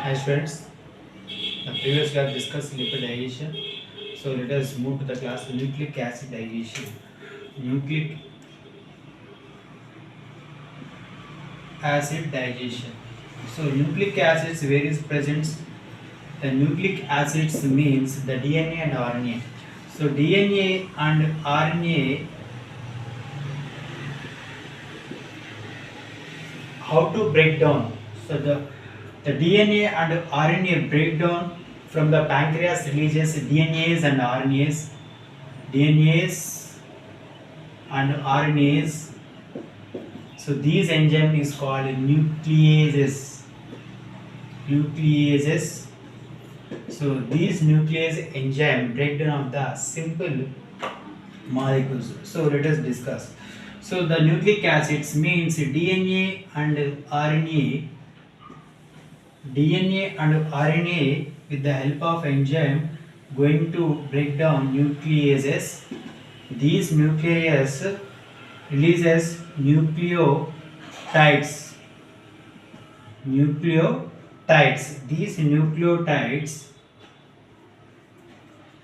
Hi friends, the previous class discussed lipid digestion. So let us move to the class nucleic acid digestion. Nucleic acid digestion. So nucleic acids where is present? The nucleic acids means the DNA and RNA. So DNA and RNA, how to break down? So the DNA and RNA breakdown from the pancreas releases DNAs and RNAs. DNAs and RNAs. So these enzyme is called nucleases. Nucleases. So these nuclease enzyme breakdown of the simple molecules. So let us discuss. So the nucleic acids means DNA and RNA. DNA and RNA with the help of enzyme going to break down nucleases. These nucleases releases nucleotides.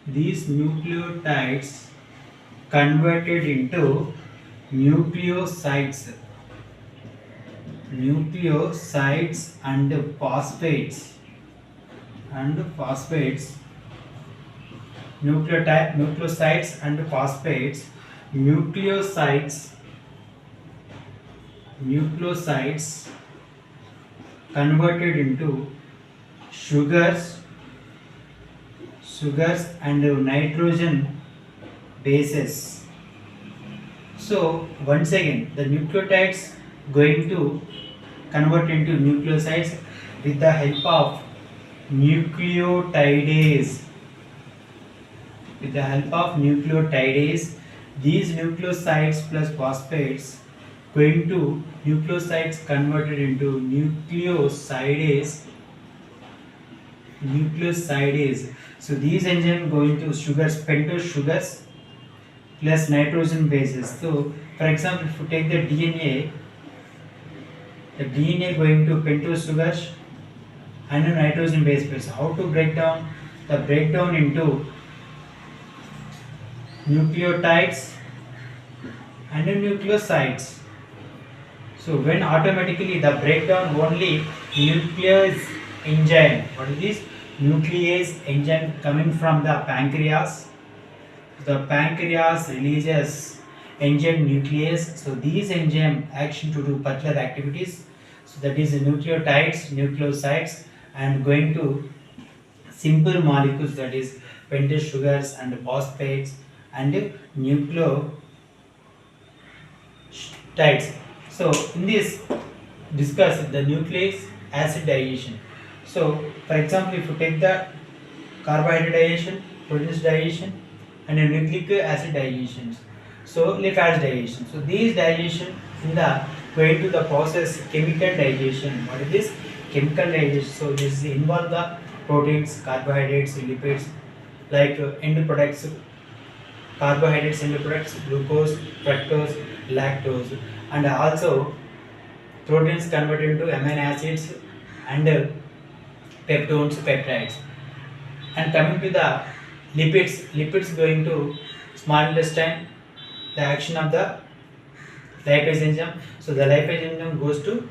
These nucleotides converted into nucleosides and phosphates nucleosides and phosphates. Nucleosides converted into sugars and nitrogen bases. So once again the nucleotides going to convert into nucleosides with the help of nucleotidase. These nucleosides plus phosphates going to nucleosides converted into nucleosidase. So these enzyme going to sugars, pentose sugars plus nitrogen bases. So for example, if you take the DNA going to pentose sugars and a nitrogen base. How to break down? The breakdown into nucleotides and nucleosides. So when automatically the breakdown only nuclease enzyme. What is this? Nuclease enzyme coming from the pancreas. The pancreas releases enzyme nuclease. So these enzyme action to do particular activities. So that is nucleotides, nucleosides, and going to simple molecules, that is pentose sugars and phosphates and nucleotides. So in this discuss the nucleic acid digestion. So for example, if you take the carbohydrate digestion, proteins digestion, and a nucleic acid digestion. So leaf acid digestion. So these digestion in the going to the process chemical digestion. What is this? Chemical digestion. So this involve the proteins, carbohydrates, lipids, like end products, carbohydrates, end products, glucose, fructose, lactose, and also proteins converted into amino acids and peptones, peptides. And coming to the lipids going to small intestine, the action of the lipase enzyme. So the lipase enzyme goes to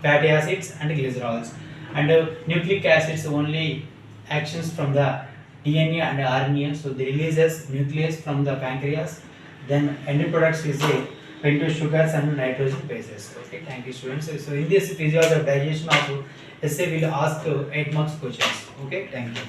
fatty acids and glycerols, and nucleic acids only actions from the DNA and RNA. So they releases nuclease from the pancreas. Then end products is a pentose sugars and nitrogen bases. Okay, thank you students. So in this physiology of digestion of essay will ask 8 marks questions. Okay, thank you.